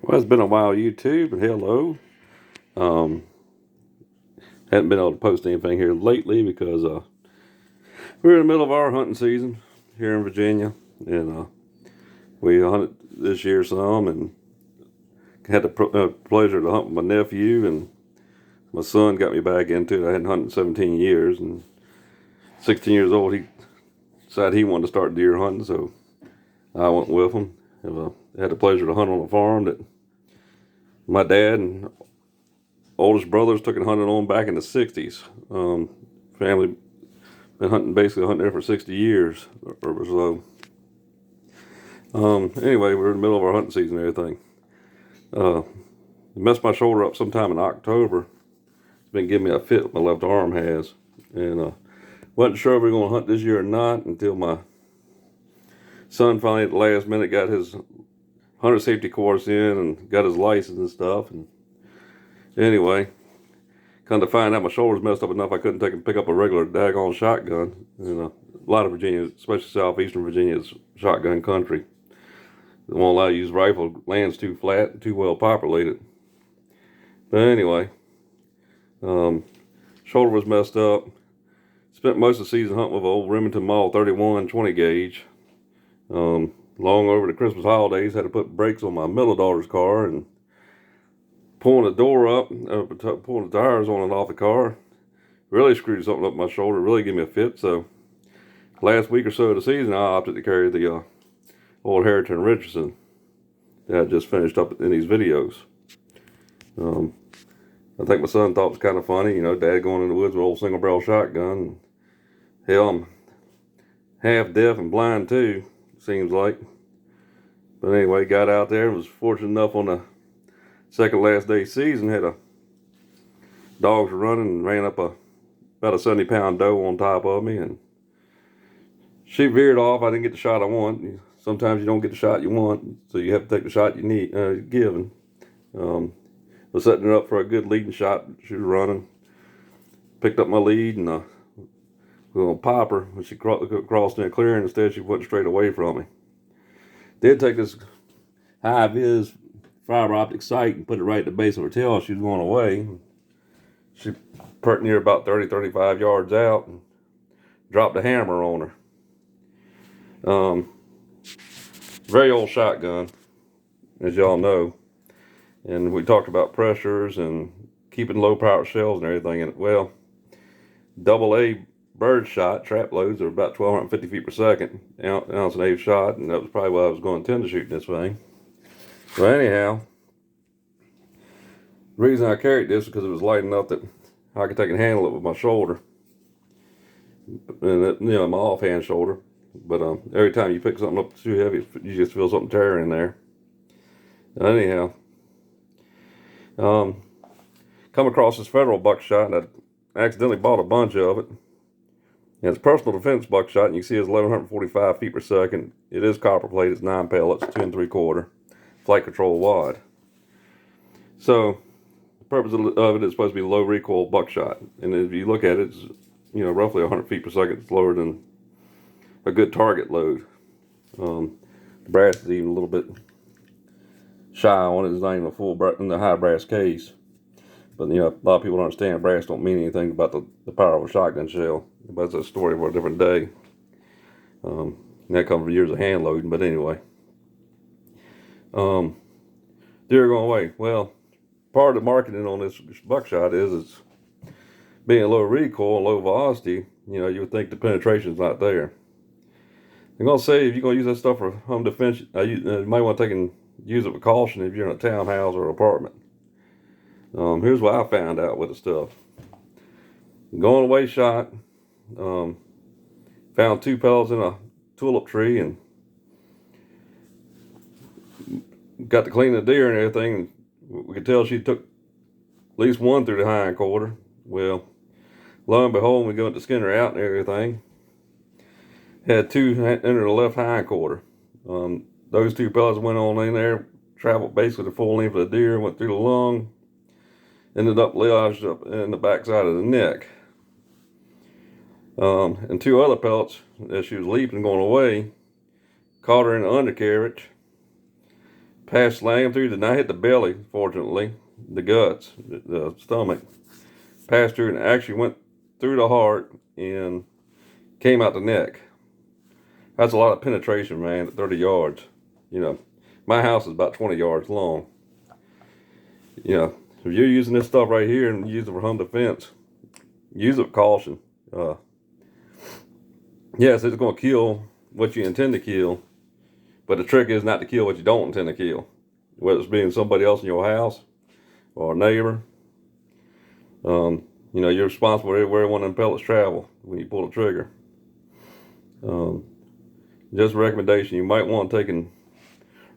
Well, it's been a while, YouTube, and hello. Um, hadn't been able to post anything here lately because we're in the middle of our hunting season here in Virginia, and we hunted this year some, and had the pleasure to hunt with my nephew, and my son got me back into it. I hadn't hunted in 17 years, and 16 years old, he decided he wanted to start deer hunting, so I went with him. And, had the pleasure to hunt on a farm that my dad and oldest brothers took and hunted on back in the 60s. Family been basically hunting there for 60 years or so. Anyway, we're in the middle of our hunting season and everything. Messed my shoulder up sometime in October. It's been giving me a fit, my left arm has. And wasn't sure if we were going to hunt this year or not until my son finally at the last minute got his hunter safety course in and got his license and stuff. And anyway, come to find out my shoulder's messed up enough I couldn't take and pick up a regular daggone shotgun. And a lot of Virginia, especially southeastern Virginia, is shotgun country. They won't allow you to use rifle. Land's too flat and too well populated. But anyway, shoulder was messed up. Spent most of the season hunting with an old Remington Mall 31 20 gauge. Long over the Christmas holidays, had to put brakes on my middle daughter's car and pulling the door up, pulling the tires on and off the car. Really screwed something up my shoulder. Really gave me a fit. So last week or so of the season, I opted to carry the old Harrington Richardson that I just finished up in these videos. I think my son thought it was kind of funny, dad going in the woods with an old single barrel shotgun. Hell, I'm half deaf and blind too, seems like. But anyway, got out there and was fortunate enough on the second last day season, dogs were running and ran up about a 70-pound doe on top of me, and she veered off. I didn't get the shot I want. Sometimes you don't get the shot you want, so you have to take the shot you need given. Was setting her up for a good leading shot. She was running. Picked up my lead and we were gonna pop her. When she crossed in a clearing, instead she went straight away from me. Did take this high vis fiber optic sight and put it right at the base of her tail. She was going away. She perked near about 30-35 yards out and dropped a hammer on her. Very old shotgun, as y'all know. And we talked about pressures and keeping low power shells and everything in it. Well, AA bird shot trap loads are about 1,250 feet per second, ounce and eighth shot, and that was probably what I was going to intend to shoot in this thing. So anyhow, the reason I carried this is because it was light enough that I could take and handle it with my shoulder, and my offhand shoulder. But every time you pick something up too heavy, you just feel something tearing in there. Anyhow, come across this federal buckshot, and I accidentally bought a bunch of it. And it's personal defense buckshot, and you see it's 1,145 feet per second. It is copper plate. It's 9 pellets, 2 3/4, flight control wad. So the purpose of it is supposed to be low recoil buckshot, and if you look at it, it's roughly 100 feet per second. It's lower than a good target load. The brass is even a little bit shy on it. It's not even a full in the high brass case. But a lot of people don't understand brass don't mean anything about the power of a shotgun shell. But that's a story for a different day. And that comes from years of hand loading. But anyway, deer going away. Well, part of the marketing on this buckshot is it's being low recoil, low velocity. You would think the penetration's not there. I'm gonna say if you're gonna use that stuff for home defense, you might want to take and use it with caution if you're in a townhouse or apartment. Here's what I found out with the stuff. Going away shot. Found 2 pellets in a tulip tree and got to clean the deer and everything. We could tell she took at least one through the hind quarter. Well, lo and behold, we got to skin her out and everything. Had 2 under the left hind quarter. Those 2 pellets went on in there, traveled basically the full length of the deer, went through the lung, ended up lodged up in the backside of the neck. And 2 other pellets, as she was leaping and going away, caught her in the undercarriage, Passed slam through, did not hit the belly, fortunately. The guts, the stomach. Passed through and actually went through the heart and came out the neck. That's a lot of penetration, man, at 30 yards. You know, my house is about 20 yards long. You know, if you're using this stuff right here and use it for home defense, use it with caution. Yes, it's going to kill what you intend to kill, but the trick is not to kill what you don't intend to kill. Whether it's being somebody else in your house or a neighbor. You know, you're responsible for everywhere one of them pellets travel when you pull the trigger. Just a recommendation, you might want to take and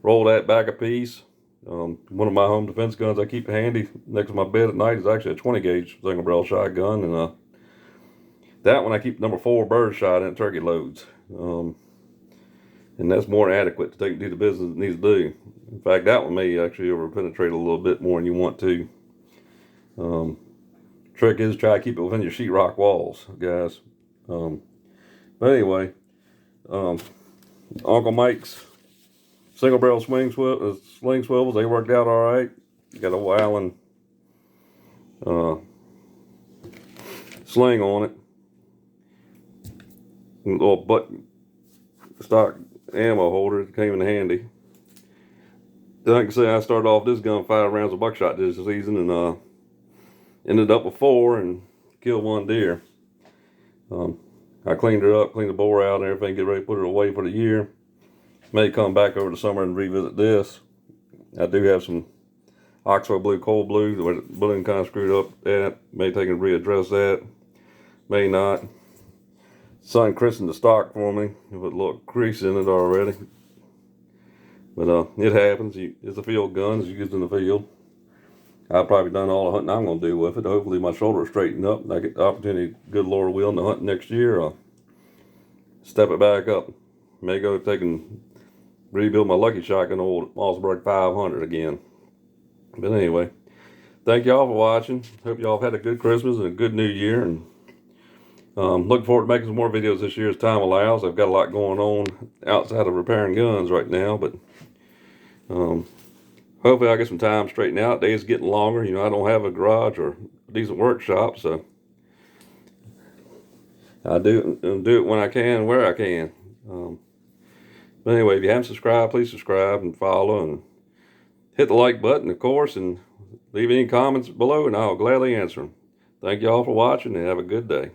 roll that back a piece. One of my home defense guns I keep handy next to my bed at night is actually a 20 gauge single barrel shotgun, and that one I keep number 4 bird shot in turkey loads. And that's more adequate to take and do the business it needs to do. In fact, that one may actually over penetrate a little bit more than you want to. Trick is try to keep it within your sheetrock walls, guys. But anyway, Uncle Mike's single barrel sling swivels, they worked out all right. Got a Allen sling on it. A little butt stock ammo holder came in handy. Like I say, I started off this gun 5 rounds of buckshot this season, and ended up with 4 and killed 1 deer. I cleaned her up, cleaned the bore out and everything, get ready to put it away for the year. May come back over the summer and revisit this. I do have some Oxo blue, cold blue, where the balloon kind of screwed up that. May take and readdress that. May not. Son christened the stock for me with a little crease in it already. But it happens. It's a field gun, it's used in the field. I've probably done all the hunting I'm going to do with it. Hopefully my shoulders straighten up and I get the opportunity, good Lord willing, to hunt next year. I'll step it back up. May go take and rebuild my Lucky Shotgun old Mossberg 500 again. But anyway, thank y'all for watching. Hope y'all have had a good Christmas and a good New Year. And looking forward to making some more videos this year as time allows. I've got a lot going on outside of repairing guns right now, but hopefully I'll get some time straightened out. Days getting longer. You know, I don't have a garage or a decent workshop, so I do it when I can, where I can. But anyway, if you haven't subscribed, please subscribe and follow and hit the like button, of course, and leave any comments below, and I'll gladly answer them. Thank y'all for watching, and have a good day.